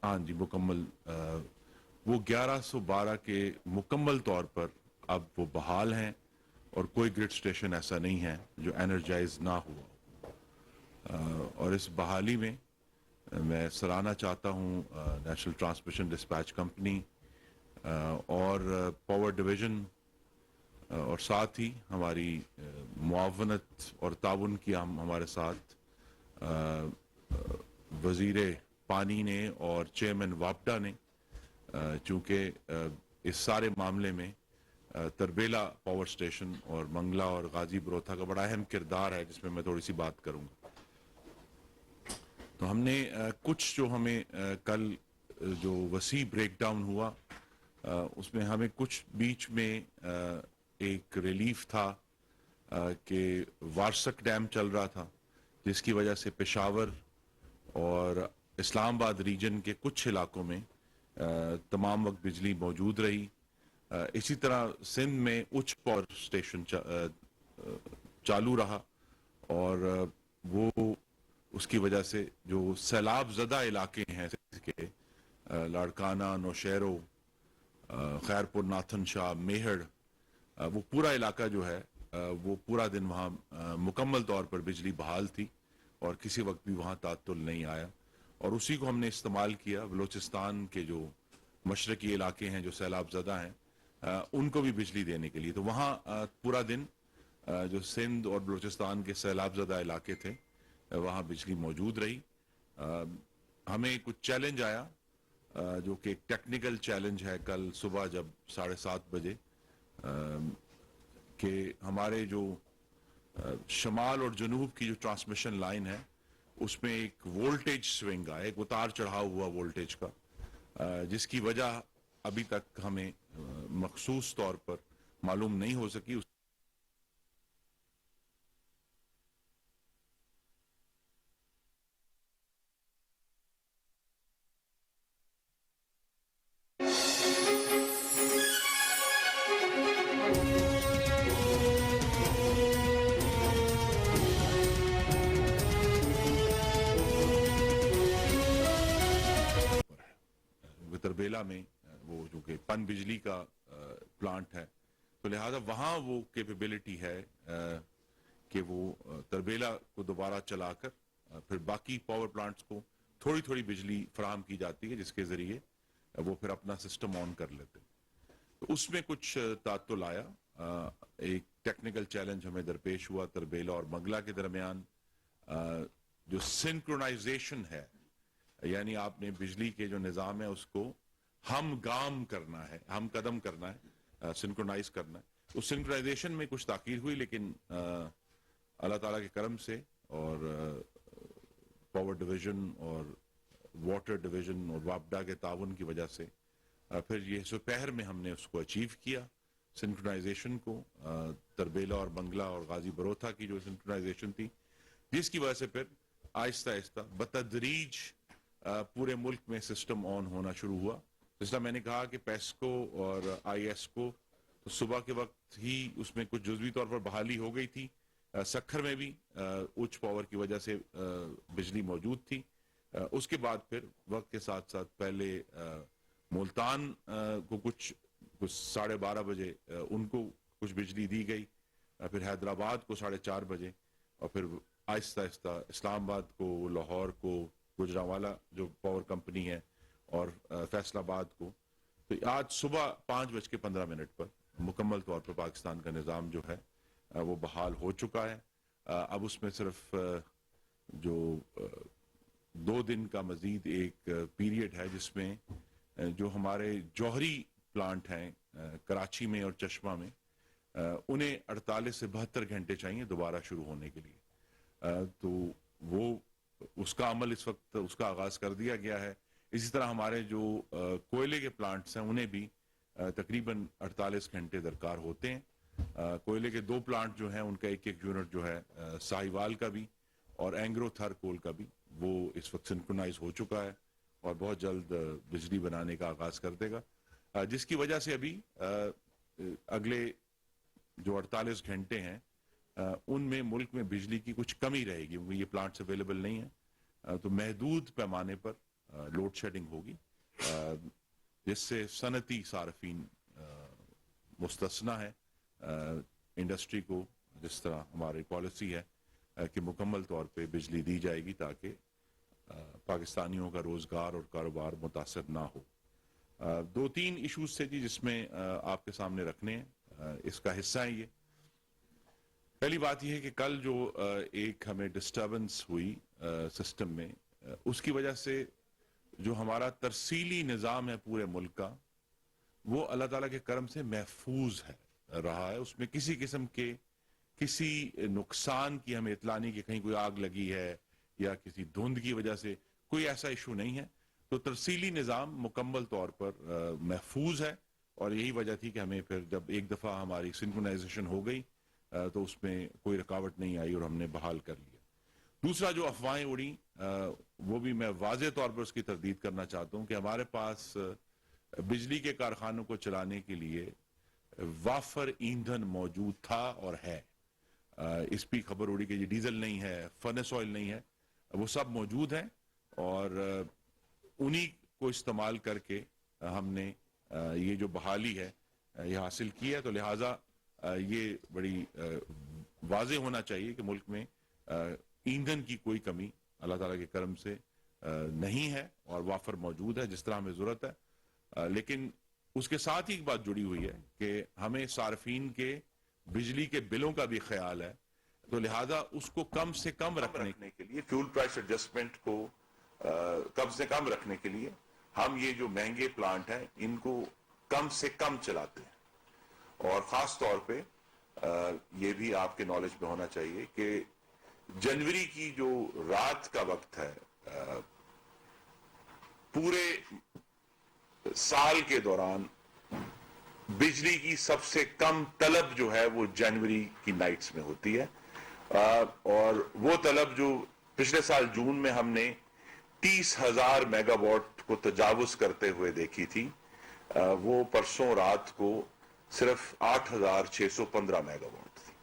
ہاں جی مکمل وہ 1112 کے مکمل طور پر اب وہ بحال ہیں اور کوئی گرڈ اسٹیشن ایسا نہیں ہے جو انرجائز نہ ہوا اور اس بحالی میں میں سراہنا چاہتا ہوں نیشنل ٹرانسمیشن ڈسپیچ کمپنی اور پاور ڈویژن اور ساتھ ہی ہماری معاونت اور تعاون کیا ہمارے ساتھ وزیر پانی نے اور چیئرمین واپڈا نے چونکہ اس سارے معاملے میں تربیلا پاور سٹیشن اور منگلا اور غازی بروتھا کا بڑا اہم کردار ہے جس میں میں تھوڑی سی بات کروں گا. تو ہم نے کچھ جو ہمیں کل جو وسیع بریک ڈاؤن ہوا اس میں ہمیں کچھ بیچ میں ایک ریلیف تھا کہ وارسک ڈیم چل رہا تھا جس کی وجہ سے پشاور اور اسلام آباد ریجن کے کچھ علاقوں میں تمام وقت بجلی موجود رہی. اسی طرح سندھ میں اچ پاور سٹیشن چالو رہا اور وہ اس کی وجہ سے جو سیلاب زدہ علاقے ہیں کے لاڑکانہ نوشہرو خیرپور ناتھن شاہ میہڑ وہ پورا علاقہ جو ہے وہ پورا دن وہاں مکمل طور پر بجلی بحال تھی اور کسی وقت بھی وہاں تعطل نہیں آیا اور اسی کو ہم نے استعمال کیا بلوچستان کے جو مشرقی علاقے ہیں جو سیلاب زدہ ہیں ان کو بھی بجلی دینے کے لیے. تو وہاں پورا دن جو سندھ اور بلوچستان کے سیلاب زدہ علاقے تھے وہاں بجلی موجود رہی. ہمیں کچھ چیلنج آیا جو کہ ایک ٹیکنیکل چیلنج ہے کل صبح جب 7:30 بجے کہ ہمارے جو شمال اور جنوب کی جو ٹرانسمیشن لائن ہے اس میں ایک وولٹیج سوئنگ آیا, ایک اتار چڑھاؤ ہوا وولٹیج کا جس کی وجہ ابھی تک ہمیں مخصوص طور پر معلوم نہیں ہو سکی. تربیلا میں وہ جو کہ پن بجلی کا پلانٹ ہے تو لہذا وہاں وہ کیپیبلٹی ہے کہ وہ تربیلا کو دوبارہ چلا کر پھر باقی پاور پلانٹس کو تھوڑی تھوڑی بجلی فراہم کی جاتی ہے جس کے ذریعے وہ پھر اپنا سسٹم آن کر لیتے. تو اس میں کچھ تعطل آیا, ایک ٹیکنیکل چیلنج ہمیں درپیش ہوا تربیلا اور منگلا کے درمیان. جو سنکرونائزیشن ہے یعنی آپ نے بجلی کے جو نظام ہے اس کو ہم گام کرنا ہے, ہم قدم کرنا ہے, سنکرونائز کرنا ہے. اس سنکرونائزیشن میں کچھ تاخیر ہوئی لیکن اللہ تعالیٰ کے کرم سے اور پاور ڈویژن اور واٹر ڈویژن اور واپڈا کے تعاون کی وجہ سے پھر یہ دوپہر میں ہم نے اس کو اچیو کیا سنکرونائزیشن کو. تربیلا اور منگلا اور غازی بروتھا کی جو سنکرونائزیشن تھی جس کی وجہ سے پھر آہستہ آہستہ بتدریج پورے ملک میں سسٹم آن ہونا شروع ہوا. جس طرح میں نے کہا کہ پیسکو اور آئی ایس کو تو صبح کے وقت ہی اس میں کچھ جزوی طور پر بحالی ہو گئی تھی. سکھر میں بھی اچ پاور کی وجہ سے بجلی موجود تھی. اس کے بعد پھر وقت کے ساتھ ساتھ پہلے ملتان کو کچھ 12:30 بجے ان کو کچھ بجلی دی گئی, پھر حیدرآباد کو 4:30 بجے اور پھر آہستہ آہستہ اسلام آباد کو, لاہور کو, گجرانوالا جو پاور کمپنی ہے اور فیصل آباد کو. تو آج صبح 5:15 پر مکمل طور پر پاکستان کا نظام جو ہے وہ بحال ہو چکا ہے. اب اس میں صرف جو 2 دن کا مزید ایک پیریڈ ہے جس میں جو ہمارے جوہری پلانٹ ہیں کراچی میں اور چشمہ میں انہیں 48 سے 72 گھنٹے چاہیے دوبارہ شروع ہونے کے لیے. تو وہ اس کا عمل اس وقت اس کا آغاز کر دیا گیا ہے. اسی طرح ہمارے جو کوئلے کے پلانٹس ہیں انہیں بھی تقریباً 48 گھنٹے درکار ہوتے ہیں. کوئلے کے 2 پلانٹ جو ہیں ان کا ایک یونٹ جو ہے ساہیوال کا بھی اور اینگرو تھر کول کا بھی وہ اس وقت سنکرونائز ہو چکا ہے اور بہت جلد بجلی بنانے کا آغاز کر دے گا, جس کی وجہ سے ابھی اگلے جو 48 گھنٹے ہیں ان میں ملک میں بجلی کی کچھ کمی رہے گی. یہ پلانٹس اویلیبل نہیں ہیں تو محدود پیمانے پر لوڈ شیڈنگ ہوگی، جس سے صنعتی صارفین مستثنا ہے. انڈسٹری کو جس طرح ہماری پالیسی ہے کہ مکمل طور پہ بجلی دی جائے گی تاکہ پاکستانیوں کا روزگار اور کاروبار متاثر نہ ہو. 2-3 ایشوز تھے جی جس میں آپ کے سامنے رکھنے ہیں، اس کا حصہ ہے یہ. پہلی بات یہ ہے کہ کل جو ایک ہمیں ڈسٹربنس ہوئی سسٹم میں، اس کی وجہ سے جو ہمارا ترسیلی نظام ہے پورے ملک کا، وہ اللہ تعالیٰ کے کرم سے محفوظ رہا ہے. اس میں کسی قسم کے کسی نقصان کی ہمیں اطلاع نہیں کہ کہیں کوئی آگ لگی ہے یا کسی دھند کی وجہ سے، کوئی ایسا ایشو نہیں ہے. تو ترسیلی نظام مکمل طور پر محفوظ ہے، اور یہی وجہ تھی کہ ہمیں پھر جب ایک دفعہ ہماری سنکرونائزیشن ہو گئی تو اس میں کوئی رکاوٹ نہیں آئی اور ہم نے بحال کر لیا. دوسرا جو افواہیں اڑیں وہ بھی میں واضح طور پر اس کی تردید کرنا چاہتا ہوں کہ ہمارے پاس بجلی کے کارخانوں کو چلانے کے لیے وافر ایندھن موجود تھا اور ہے. اس پہ خبر اڑی کہ یہ ڈیزل نہیں ہے، فرنس آئل نہیں ہے، وہ سب موجود ہیں اور انہی کو استعمال کر کے ہم نے یہ جو بحالی ہے یہ حاصل کی ہے. تو لہٰذا یہ بڑی واضح ہونا چاہیے کہ ملک میں ایندھن کی کوئی کمی اللہ تعالیٰ کے کرم سے نہیں ہے اور وافر موجود ہے جس طرح ہمیں ضرورت ہے. لیکن اس کے ساتھ ہی ایک بات جڑی ہوئی ہے کہ ہمیں صارفین کے بجلی کے بلوں کا بھی خیال ہے. تو لہٰذا اس کو کم سے کم رکھنے کے لیے، فیول پرائس ایڈجسٹمنٹ کو کم سے کم رکھنے کے لیے ہم یہ جو مہنگے پلانٹ ہیں ان کو کم سے کم چلاتے ہیں. اور خاص طور پہ یہ بھی آپ کے نالج میں ہونا چاہیے کہ جنوری کی جو رات کا وقت ہے، پورے سال کے دوران بجلی کی سب سے کم طلب جو ہے وہ جنوری کی نائٹس میں ہوتی ہے. اور وہ طلب جو پچھلے سال جون میں ہم نے 30,000 میگا واٹ کو تجاوز کرتے ہوئے دیکھی تھی، وہ پرسوں رات کو صرف 8,615 میگا واٹ تھی.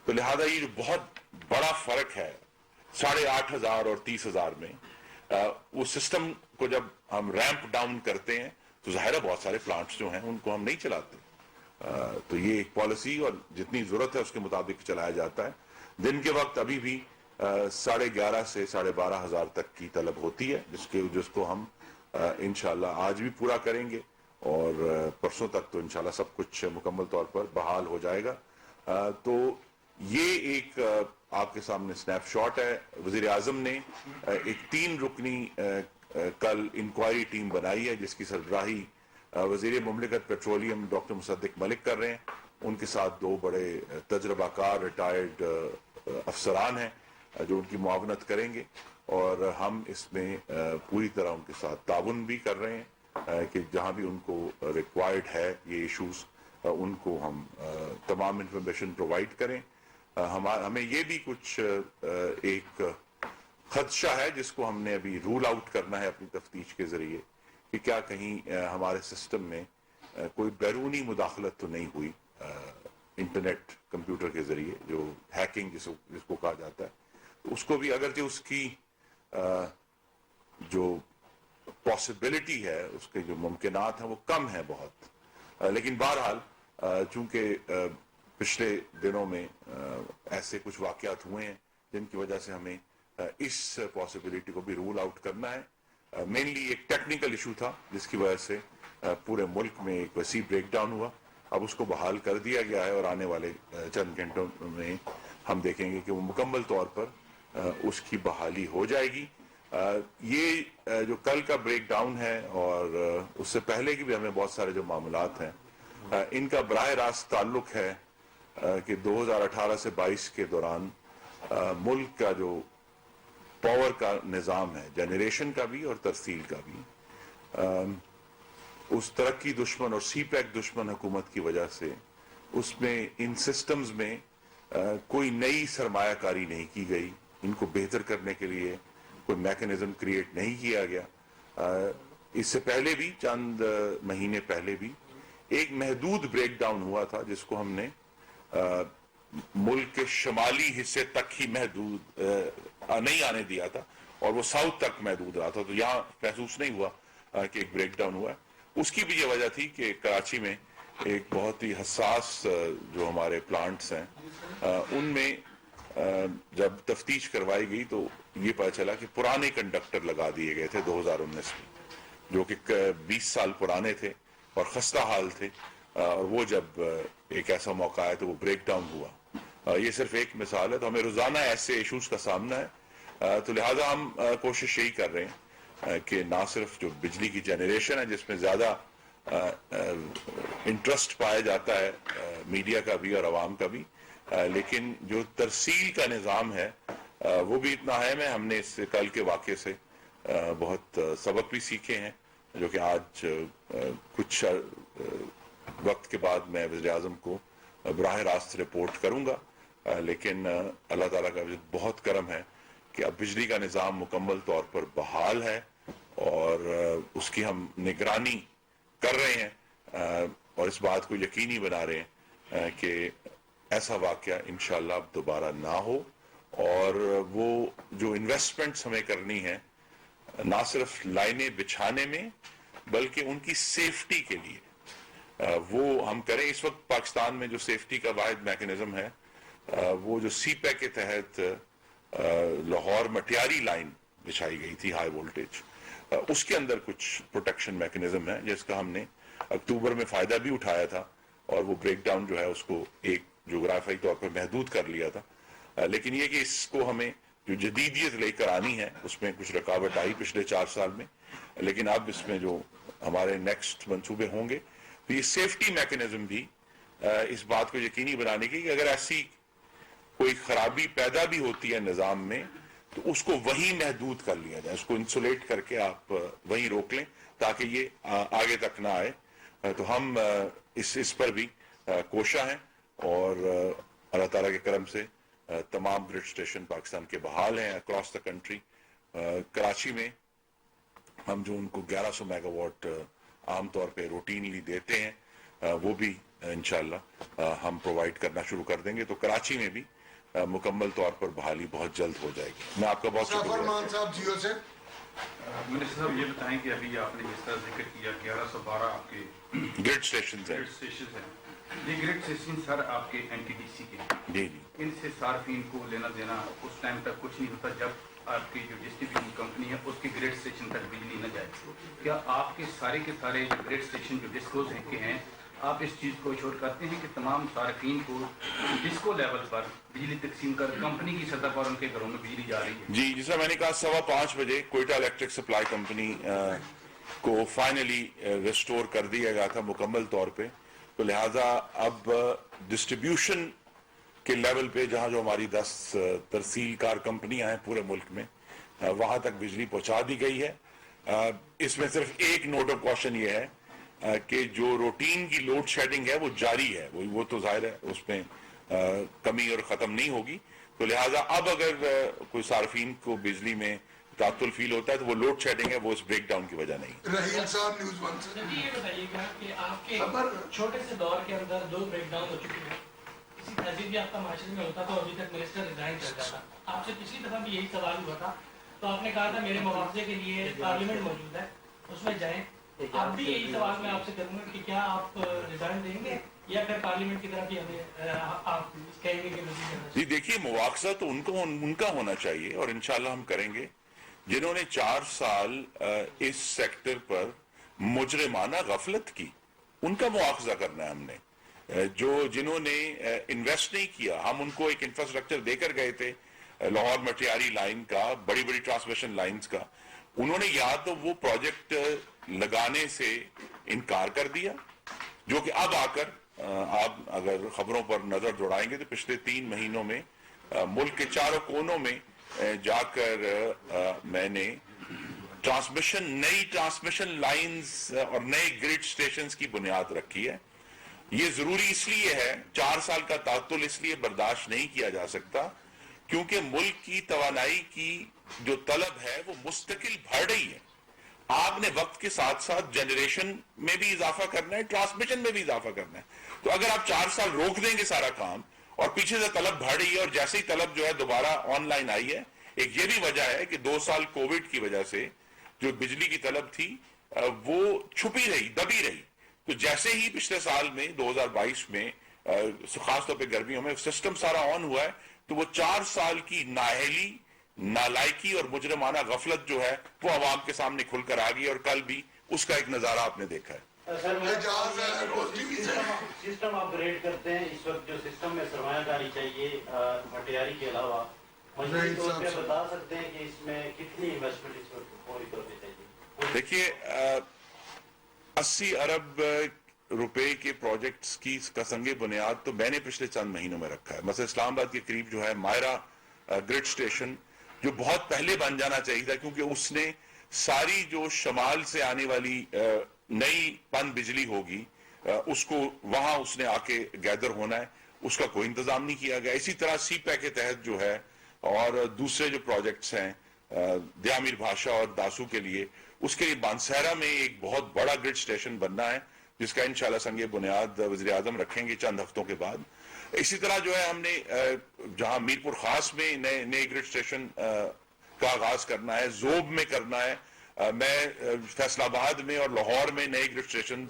تو لہذا یہ جو بہت بڑا فرق ہے 8,500 اور 30,000 میں، وہ سسٹم کو جب ہم ریمپ ڈاؤن کرتے ہیں تو ظاہر ہے بہت سارے پلانٹس جو ہیں ان کو ہم نہیں چلاتے. تو یہ ایک پالیسی اور جتنی ضرورت ہے اس کے مطابق چلایا جاتا ہے. دن کے وقت ابھی بھی 11,500 سے 12,500 تک کی طلب ہوتی ہے جس کو ہم انشاءاللہ آج بھی پورا کریں گے اور پرسوں تک تو انشاءاللہ سب کچھ مکمل طور پر بحال ہو جائے گا. تو یہ ایک آپ کے سامنے سنیپ شاٹ ہے. وزیر اعظم نے ایک 3 رکنی کل انکوائری ٹیم بنائی ہے جس کی سربراہی وزیر مملکت پیٹرولیم ڈاکٹر مصدق ملک کر رہے ہیں. ان کے ساتھ 2 بڑے تجربہ کار ریٹائرڈ افسران ہیں جو ان کی معاونت کریں گے، اور ہم اس میں پوری طرح ان کے ساتھ تعاون بھی کر رہے ہیں کہ جہاں بھی ان کو ریکوائرڈ ہے یہ ایشوز ان کو ہم تمام انفارمیشن پرووائڈ کریں. ہمیں یہ بھی کچھ ایک خدشہ ہے جس کو ہم نے ابھی رول آؤٹ کرنا ہے اپنی تفتیش کے ذریعے کہ کیا کہیں ہمارے سسٹم میں کوئی بیرونی مداخلت تو نہیں ہوئی انٹرنیٹ کمپیوٹر کے ذریعے، جو ہیکنگ جس کو کہا جاتا ہے. اس کو بھی اگرچہ اس کی جو پاسبلٹی ہے، اس کے جو ممکنات ہیں وہ کم ہیں بہت، لیکن بہرحال چونکہ پچھلے دنوں میں ایسے کچھ واقعات ہوئے ہیں جن کی وجہ سے ہمیں اس پاسبلٹی کو بھی رول آؤٹ کرنا ہے. مینلی ایک ٹیکنیکل ایشو تھا جس کی وجہ سے پورے ملک میں ایک وسیع بریک ڈاؤن ہوا. اب اس کو بحال کر دیا گیا ہے اور آنے والے چند گھنٹوں میں ہم دیکھیں گے کہ وہ مکمل طور پر اس کی بحالی ہو جائے گی. یہ جو کل کا بریک ڈاؤن ہے اور اس سے پہلے کی بھی ہمیں بہت سارے جو معاملات ہیں ان کا براہ راست تعلق ہے کہ 2018 سے 22 کے دوران ملک کا جو پاور کا نظام ہے، جنریشن کا بھی اور ترسیل کا بھی، اس ترقی دشمن اور سی پیک دشمن حکومت کی وجہ سے اس میں ان سسٹمز میں کوئی نئی سرمایہ کاری نہیں کی گئی. ان کو بہتر کرنے کے لیے کوئی میکنزم کریٹ نہیں کیا گیا. اس سے پہلے بھی چند مہینے پہلے بھی ایک محدود بریک ڈاؤن ہوا تھا جس کو ہم نے ملک کے شمالی حصے تک ہی محدود نہیں آنے دیا تھا، اور وہ ساؤتھ تک محدود رہا تھا، تو یہاں محسوس نہیں ہوا کہ ایک بریک ڈاؤن ہوا ہے. اس کی بھی یہ وجہ تھی کہ کراچی میں ایک بہت ہی حساس جو ہمارے پلانٹس ہیں ان میں جب تفتیش کروائی گئی تو یہ پتہ چلا کہ پرانے کنڈکٹر لگا دیے گئے تھے 2019 میں، جو کہ 20 سال پرانے تھے اور خستہ حال تھے، اور وہ جب ایک ایسا موقع آیا تو وہ بریک ڈاؤن ہوا. یہ صرف ایک مثال ہے. تو ہمیں روزانہ ایسے ایشوز کا سامنا ہے، تو لہٰذا ہم کوشش یہی کر رہے ہیں کہ نہ صرف جو بجلی کی جنریشن ہے جس میں زیادہ انٹرسٹ پایا جاتا ہے میڈیا کا بھی اور عوام کا بھی، لیکن جو ترسیل کا نظام ہے وہ بھی اتنا اہم ہے. ہم نے اس سے کل کے واقعے سے بہت سبق بھی سیکھے ہیں، جو کہ آج کچھ وقت کے بعد میں وزیر اعظم کو براہ راست رپورٹ کروں گا. لیکن اللہ تعالیٰ کا بہت کرم ہے کہ اب بجلی کا نظام مکمل طور پر بحال ہے اور اس کی ہم نگرانی کر رہے ہیں اور اس بات کو یقینی بنا رہے ہیں کہ ایسا واقعہ انشاءاللہ اب دوبارہ نہ ہو. اور وہ جو انویسٹمنٹس ہمیں کرنی ہے نہ صرف لائنیں بچھانے میں بلکہ ان کی سیفٹی کے لیے وہ ہم کریں. اس وقت پاکستان میں جو سیفٹی کا واحد میکنزم ہے وہ جو سی پیک کے تحت لاہور مٹیاری لائن بچھائی گئی تھی ہائی وولٹیج، اس کے اندر کچھ پروٹیکشن میکنزم ہے جس کا ہم نے اکتوبر میں فائدہ بھی اٹھایا تھا اور وہ بریک ڈاؤن جو ہے اس کو ایک جغرافیائی طور پر محدود کر لیا تھا. لیکن یہ کہ اس کو ہمیں جو جدیدیت لے کر آنی ہے اس میں کچھ رکاوٹ آئی پچھلے 4 سال میں، لیکن اب اس میں جو ہمارے نیکسٹ منصوبے ہوں گے تو یہ سیفٹی میکنزم بھی اس بات کو یقینی بنانے کی کہ اگر ایسی کوئی خرابی پیدا بھی ہوتی ہے نظام میں تو اس کو وہیں محدود کر لیا جائے، اس کو انسولیٹ کر کے آپ وہیں روک لیں تاکہ یہ آگے تک نہ آئے. تو ہم اس پر بھی کوشاں ہیں اور اللہ تعالیٰ کے کرم سے تمام گرڈ اسٹیشن پاکستان کے بحال ہیں اکراس دا کنٹری. کراچی میں ہم جو ان کو 1100 میگا واٹ عام طور پہ روٹینلی دیتے ہیں وہ بھی انشاءاللہ ہم پرووائڈ کرنا شروع کر دیں گے. تو کراچی میں بھی مکمل طور پر بحالی بہت جلد ہو جائے گی. میں آپ کا بہت شکریہ. منسٹر صاحب یہ بتائیں کہ ابھی آپ نے جس طرح ذکر کیا 1112 آپ کے گرڈ اسٹیشنز ہیں. یہ گرڈ اسٹیشن سر آپ کے این ٹی ڈی سی کے جی جی ان سے صارفین کو لینا دینا اس ٹائم تک کچھ نہیں ہوتا جب آپ کی جو ڈسٹریبیوشن کمپنی ہے اس کی گریڈ اسٹیشن تک بجلی نہ جائے. کیا آپ کے سارے جو گریڈ اسٹیشن جو ڈسکوز کے ہیں آپ اس چیز کو ایشور کرتے ہیں کہ تمام صارفین کو ڈسکو لیول پر بجلی تقسیم کر کمپنی کی سطح پر ان کے گھروں میں بجلی جا رہی ہے؟ جی جیسا میں نے کہا 5:15 بجے کوئٹہ الیکٹرک سپلائی کمپنی کو فائنلی ریسٹور کر دیا گیا تھا مکمل طور پہ. تو لہٰذا اب ڈسٹریبیوشن کے لیول پہ جہاں جو ہماری 10 ترسیل کار کمپنیاں ہیں پورے ملک میں وہاں تک بجلی پہنچا دی گئی ہے. اس میں صرف ایک نوٹ آف کوشچن یہ ہے کہ جو روٹین کی لوڈ شیڈنگ ہے وہ جاری ہے، وہ تو ظاہر ہے اس میں کمی اور ختم نہیں ہوگی. تو لہٰذا اب اگر کوئی صارفین کو بجلی میں تعطل فیل ہوتا ہے تو وہ لوڈ شیڈنگ ہے، وہ اس بریک ڈاؤن کی وجہ نہیں. رحیل صاحب نیوز 1 سے یہ بتائیے گا کہ آپ کے چھوٹے سے دور کے اندر 2 بریک ڈاؤن ہو چکے ہیں. کسی تہذیب یافتہ معاشرے میں ہوتا تو ابھی تک منسٹر ریزائن کر جاتا. آپ سے پچھلی دفعہ بھی یہی سوال ہوا تھا تو آپ نے کہا تھا میرے مواخذے کے لیے پارلیمنٹ موجود ہے اس میں جائیں. اب بھی یہی سوال میں آپ سے کروں گا کہ کیا آپ ریزائن دیں گے یا پھر پارلیمنٹ کی طرف بھی ہمیں آپ کہیں گے کہ جی دیکھیے مواخذہ تو ان کا ہونا چاہیے اور انشاءاللہ ہم کریں گے. جنہوں نے 4 سال اس سیکٹر پر مجرمانہ غفلت کی ان کا مواخذہ کرنا ہے ہم نے. جنہوں نے انویسٹ نہیں کیا ہم ان کو ایک انفراسٹرکچر دے کر گئے تھے لاہور مٹیاری لائن کا، بڑی بڑی ٹرانسمیشن لائنز کا. انہوں نے یا تو وہ پروجیکٹ لگانے سے انکار کر دیا جو کہ اب آ کر آپ اگر خبروں پر نظر دوڑائیں گے تو پچھلے 3 مہینوں میں ملک کے چاروں کونوں میں جا کر میں نے نئی ٹرانسمیشن لائنز اور نئے گریڈ سٹیشنز کی بنیاد رکھی ہے. یہ ضروری اس لیے ہے، 4 سال کا تعطل اس لیے برداشت نہیں کیا جا سکتا کیونکہ ملک کی توانائی کی جو طلب ہے وہ مستقل بڑھ رہی ہے. آپ نے وقت کے ساتھ ساتھ جنریشن میں بھی اضافہ کرنا ہے، ٹرانسمیشن میں بھی اضافہ کرنا ہے. تو اگر آپ 4 سال روک دیں گے سارا کام اور پیچھے سے طلب بڑھ رہی ہے اور جیسے ہی طلب جو ہے دوبارہ آن لائن آئی ہے ایک یہ بھی وجہ ہے کہ 2 سال کووڈ کی وجہ سے جو بجلی کی طلب تھی وہ چھپی رہی، دبی رہی. تو جیسے ہی پچھلے سال میں 2022 میں خاص طور پہ گرمیوں میں سسٹم سارا آن ہوا ہے، تو وہ 4 سال کی نااہلی، نالائکی اور مجرمانہ غفلت جو ہے وہ عوام کے سامنے کھل کر آ گئی، اور کل بھی اس کا ایک نظارہ آپ نے دیکھا ہے. سسٹم اپ گریڈ کرتے ہیں اس وقت، جو سسٹم میں سرمایہ کاری چاہیے مٹیاری کے علاوہ، مجموعی طور پہ بتا سکتے ہیں کہ اس میں کتنی انویسٹمنٹ اس وقت فوری طور پہ چاہیے؟ دیکھیے 80 ارب روپے کے پروجیکٹس کا سنگ بنیاد تو میں نے پچھلے چند مہینوں میں رکھا ہے. مثلا اسلام آباد کے قریب جو ہے مائرہ گرڈ اسٹیشن، جو بہت پہلے بن جانا چاہیے تھا، کیونکہ اس نے ساری جو شمال سے آنے والی نئی پن بجلی ہوگی اس کو وہاں اس نے آ کے گیدر ہونا ہے، اس کا کوئی انتظام نہیں کیا گیا. اسی طرح سی پیک کے تحت جو ہے اور دوسرے جو پروجیکٹس ہیں دیامیر بھاشا اور داسو کے لیے، اس کے لیے بانسہرہ میں ایک بہت بڑا گرڈ اسٹیشن بننا ہے، جس کا انشاءاللہ سنگ بنیاد وزیر اعظم رکھیں گے چند ہفتوں کے بعد. اسی طرح جو ہے ہم نے جہاں میرپور خاص میں نئے گرڈ اسٹیشن کا آغاز کرنا ہے، زوب میں کرنا ہے، میں فیصل آباد میں اور لاہور میں نئے گرڈ اسٹیشن.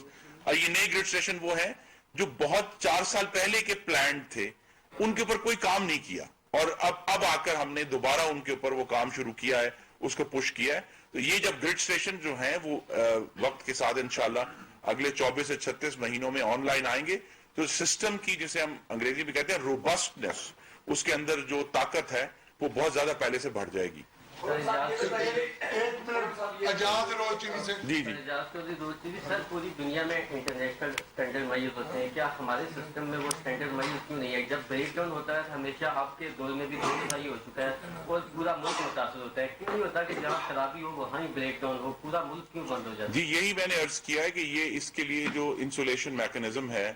یہ نئے گرڈ اسٹیشن وہ ہیں جو بہت 4 سال پہلے کے پلان تھے، ان کے اوپر کوئی کام نہیں کیا، اور اب آ کر ہم نے دوبارہ ان کے اوپر وہ کام شروع کیا ہے، اس کو پش کیا ہے. تو یہ جب گرڈ اسٹیشن جو ہیں وہ وقت کے ساتھ انشاءاللہ اگلے 24 سے 36 مہینوں میں آن لائن آئیں گے، تو سسٹم کی جسے ہم انگریزی میں کہتے ہیں روبسٹنس، اس کے اندر جو طاقت ہے وہ بہت زیادہ پہلے سے بڑھ جائے گی. سر پوری دنیا میں انٹرنیشنل اسٹینڈرڈ میز ہوتے ہیں، کیا ہمارے سسٹم میں وہ اسٹینڈرڈ میز کیوں نہیں ہے؟ جب بریک ڈاؤن ہوتا ہے ہمیشہ آپ کے دور میں بھی 2 دفعہ ہو چکا ہے اور پورا ملک متاثر ہوتا ہے، کیوں نہیں ہوتا کہ جہاں خرابی ہو وہاں ہی بریک ڈاؤن ہو، پورا ملک کیوں بند ہو جاتا ہے؟ جی یہی میں نے عرض کیا ہے کہ یہ اس کے لیے جو انسولیشن میکنزم ہے،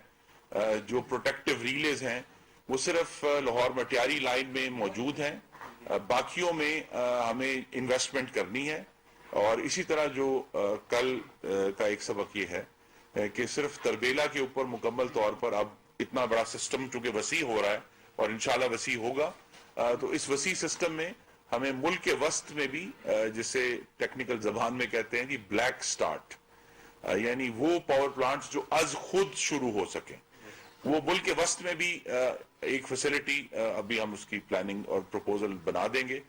جو پروٹیکٹیو ریلیز ہیں، وہ صرف لاہور مٹیاری لائن میں موجود ہیں، باقیوں میں ہمیں انویسٹمنٹ کرنی ہے. اور اسی طرح جو کل کا ایک سبق یہ ہے کہ صرف تربیلا کے اوپر مکمل طور پر اب اتنا بڑا سسٹم چونکہ وسیع ہو رہا ہے اور انشاءاللہ وسیع ہوگا، تو اس وسیع سسٹم میں ہمیں ملک کے وسط میں بھی جسے ٹیکنیکل زبان میں کہتے ہیں کہ بلیک سٹارٹ، یعنی وہ پاور پلانٹس جو از خود شروع ہو سکیں، وہ ملک کے وسط میں بھی ایک فیسلٹی ابھی ہم اس کی پلاننگ اور پروپوزل بنا دیں گے،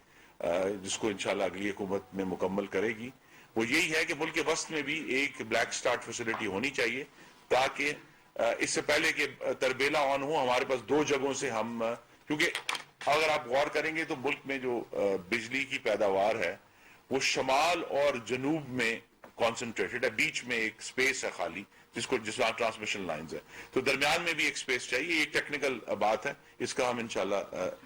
جس کو انشاءاللہ اگلی حکومت میں مکمل کرے گی. وہ یہی ہے کہ ملک کے وسط میں بھی ایک بلیک سٹارٹ فیسلٹی ہونی چاہیے، تاکہ اس سے پہلے کہ تربیلا آن ہو ہمارے پاس 2 جگہوں سے ہم، کیونکہ اگر آپ غور کریں گے تو ملک میں جو بجلی کی پیداوار ہے وہ شمال اور جنوب میں کانسنٹریٹڈ ہے، بیچ میں ایک سپیس ہے خالی جس میں ٹرانسمیشن لائنز ہے، تو درمیان میں بھی ایک سپیس چاہیے. یہ ایک ٹیکنیکل بات ہے، اس کا ہم انشاءاللہ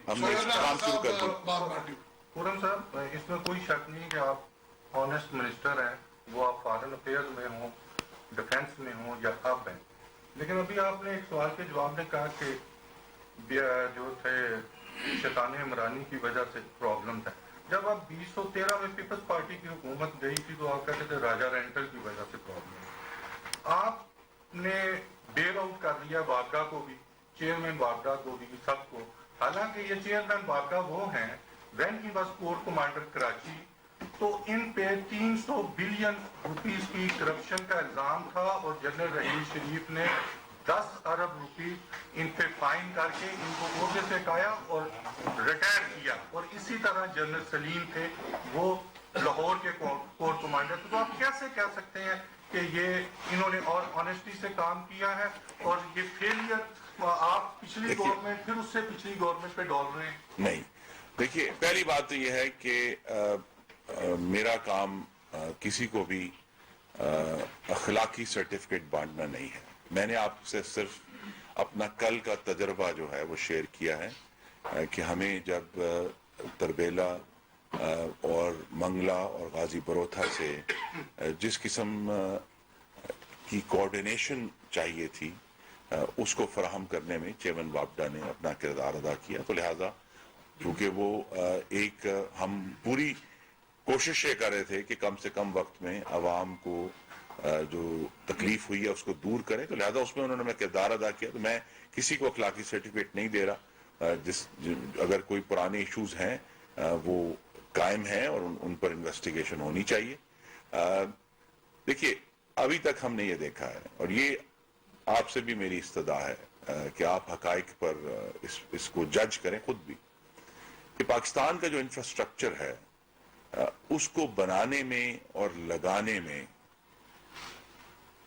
ہم نے کام شروع کر دیا. خرم صاحب، اس میں کوئی شک نہیں کہ آپ آنیسٹ منسٹر ہیں، وہ آپ فارن افیئرز میں ہوں، ڈیفنس میں ہوں یا اب ہیں، لیکن ابھی آپ نے ایک سوال کے جواب میں کہا کہ جو تھے شیطان عمرانی کی وجہ سے پرابلم تھا. جب آپ 2013 میں پیپلز پارٹی کی حکومت گئی تھی تو آپ کہتے تھے راجہ رینٹل کی وجہ سے پرابلم ہے. آپ نے بیل آؤٹ کر دیا واگا کو بھی، چیئرمین واگا کو بھی، سب کو، حالانکہ یہ چیئرمین واگا وہ ہیں when he was corps commander Karachi, تو ان پہ 300 بلین روپیز کی کرپشن کا الزام تھا، اور جنرل رحیم شریف نے 10 ارب روپی ان پہ فائن کر کے ان کو عہدے سے ہٹایا اور ریٹائر کیا. اور اسی طرح جنرل سلیم تھے، وہ لاہور کے کور کمانڈر تھے. تو آپ کیسے کہہ سکتے ہیں کہ یہ انہوں نے اور آنیسٹی سے کام کیا ہے، اور یہ فیلئر آپ پچھلی گورنمنٹ پھر اس سے پچھلی گورنمنٹ پہ ڈال رہے ہیں؟ نہیں، دیکھیے پہلی بات تو یہ ہے کہ میرا کام کسی کو بھی اخلاقی سرٹیفکیٹ بانٹنا نہیں ہے. میں نے آپ سے صرف اپنا کل کا تجربہ جو ہے وہ شیئر کیا ہے کہ ہمیں جب تربیلا اور منگلا اور غازی بروتھا سے جس قسم کی کوارڈینیشن چاہیے تھی اس کو فراہم کرنے میں چیئرمین واپڈا نے اپنا کردار ادا کیا. تو لہٰذا کیونکہ وہ ایک ہم پوری کوشش یہ کر رہے تھے کہ کم سے کم وقت میں عوام کو جو تکلیف ہوئی ہے اس کو دور کریں، تو لہذا اس میں انہوں نے کردار ادا کیا. تو میں کسی کو اخلاقی سرٹیفکیٹ نہیں دے رہا. اگر کوئی پرانے ایشوز ہیں وہ قائم ہیں اور ان پر انویسٹیگیشن ہونی چاہیے. دیکھیے ابھی تک ہم نے یہ دیکھا ہے, اور یہ آپ سے بھی میری استدعا ہے کہ آپ حقائق پر اس کو جج کریں خود بھی, کہ پاکستان کا جو انفراسٹرکچر ہے اس کو بنانے میں اور لگانے میں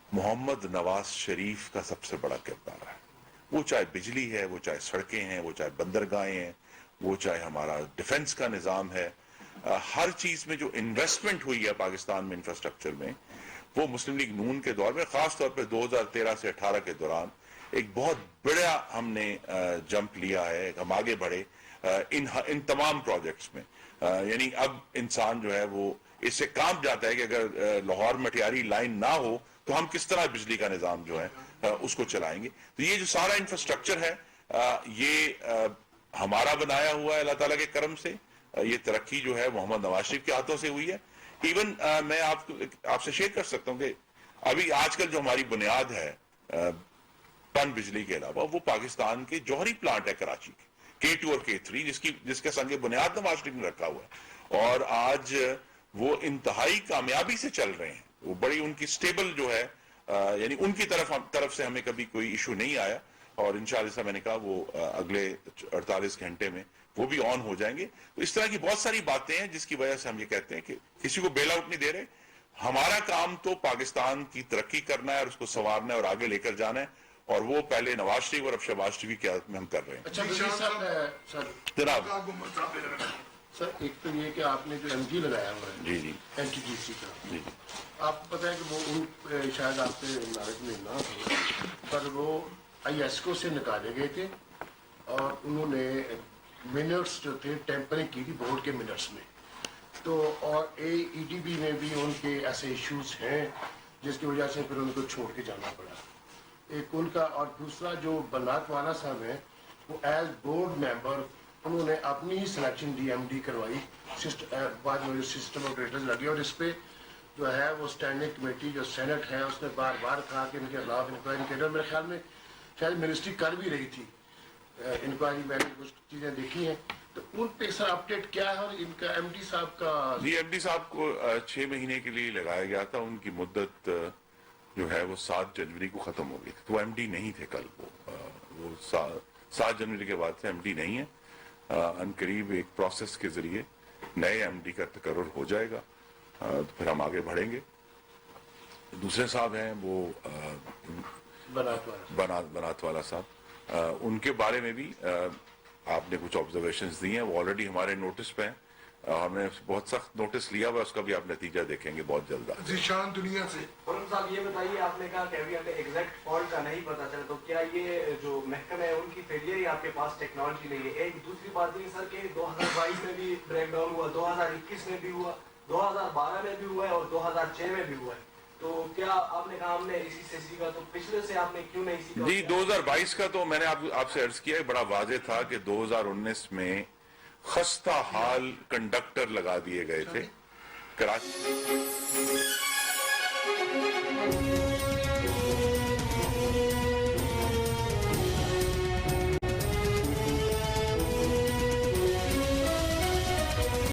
محمد نواز شریف کا سب سے بڑا کردار ہے. وہ چاہے بجلی ہے, وہ چاہے سڑکیں ہیں, وہ چاہے بندرگاہیں ہیں, وہ چاہے ہمارا ڈیفنس کا نظام ہے, ہر چیز میں جو انویسٹمنٹ ہوئی ہے پاکستان میں انفراسٹرکچر میں, وہ مسلم لیگ نون کے دور میں, خاص طور پہ 2013 سے 18 کے دوران ایک بہت بڑا ہم نے جمپ لیا ہے, ہم آگے بڑھے ان تمام پروجیکٹس میں. یعنی اب انسان جو ہے وہ اس سے کام جاتا ہے کہ اگر لاہور مٹیاری لائن نہ ہو تو ہم کس طرح بجلی کا نظام جو ہے اس کو چلائیں گے. تو یہ جو سارا انفراسٹرکچر ہے یہ ہمارا بنایا ہوا ہے اللہ تعالیٰ کے کرم سے. یہ ترقی جو ہے محمد نواز شریف کے ہاتھوں سے ہوئی ہے. ایون میں آپ سے شیئر کر سکتا ہوں کہ ابھی آج کل جو ہماری بنیاد ہے پن بجلی کے علاوہ, وہ پاکستان کے جوہری پلانٹ ہے کراچی کے K2 اور K3, جس کا سنگ بنیاد نواز شریف نے رکھا ہوا ہے, اور آج وہ انتہائی کامیابی سے چل رہے ہیں. وہ بڑی ان کی سٹیبل جو ہے, یعنی ان کی طرف سے ہمیں کبھی کوئی ایشو نہیں آیا, اور انشاءاللہ جیسا میں نے کہا وہ اگلے 48 گھنٹے میں وہ بھی آن ہو جائیں گے. تو اس طرح کی بہت ساری باتیں ہیں جس کی وجہ سے ہم یہ کہتے ہیں کہ کسی کو بیل آؤٹ نہیں دے رہے. ہمارا کام تو پاکستان کی ترقی کرنا ہے اور اس کو سنوارنا ہے اور آگے لے کر جانا ہے, اور وہ پہلے نواز شریف اور اب شہباز شریف کی قیادت میں ہم کر رہے ہیں. اچھا جناب سر, ایک تو یہ کہ آپ نے جو ایم جی لگایا ہوا ہے جی جی این ٹی ٹی سی کا, جی آپ کو پتہ ہے کہ وہ شاید آپ سے نالج میں نہ ہو, پر وہ آئی ایس کو سے نکالے گئے تھے اور انہوں نے منٹس جو تھے ٹیمپرنگ کی تھی بورڈ کے منٹس میں. تو اور ای ڈی بی میں بھی ان کے ایسے ایشوز ہیں جس کی وجہ سے پھر ان کو چھوڑ کے جانا پڑا. ایک ان کا, اور دوسرا جو بنات والا صاحب ہیں وہ ایز بورڈ ممبر انہوں نے اپنی ہی سلیکشن ڈی ایم ڈی کروائی, بعد میں جو سسٹم آپریٹرز لگے, اور اس پہ جو ہے وہ اسٹینڈنگ کمیٹی جو سینٹ ہے اس نے بار بار کہا کہ ان کے خلاف انکوائری کرے. میرے خیال میں شاید منسٹری کر بھی رہی تھی انکوائری, میں نے کچھ چیزیں دیکھی ہیں. تو ان پہ سر اپڈیٹ کیا ہے, اور ان کا ایم ڈی صاحب کا جی ایم ڈی صاحب کو 6 مہینے کے لیے لگایا گیا تھا. ان کی مدت جو ہے وہ 7 جنوری کو ختم ہو گئی تھی, تو ایم ڈی نہیں تھے کل. وہ 7 جنوری کے بعد سے ایم ڈی نہیں ہے. ان قریب ایک پروسیس کے ذریعے نئے ایم ڈی کا تقرر ہو جائے گا, تو پھر ہم آگے بڑھیں گے. دوسرے صاحب ہیں وہ بنات والا صاحب, ان کے بارے میں بھی آپ نے کچھ آبزرویشنز دی ہیں, وہ آلریڈی ہمارے نوٹس پہ ہیں. ہم نے بہت سخت نوٹس لیا ہوا ہے, اس کا بھی آپ نتیجہ دیکھیں گے بہت جلد. ذیشان دنیا سے خرم صاحب یہ بتائیے, آپ نے کہا کہ ابھی ہمیں ایگزیکٹ فالٹ کا نہیں پتا چلا, تو کیا یہ جو محکمہ ہے ان کی فیلئر یا آپ کے پاس ٹیکنالوجی نہیں ہے؟ ایک دوسری بات یہ سر کہ 2022 میں بھی بریک ڈاؤن ہوا, 2021 میں بھی ہوا, 2012 میں بھی ہوا ہے اور 2006 میں بھی ہوا ہے. تو کیا آپ نے کہا ہم نے اسی سے سیکھا, تو پچھلے سے آپ نے کیوں نہیں سیکھا؟ جی 2022 کا تو میں نے آپ سے عرض کیا ہے, بڑا واضح تھا کہ 2019 میں خستہ حال کنڈکٹر لگا دیے گئے تھے کراچی.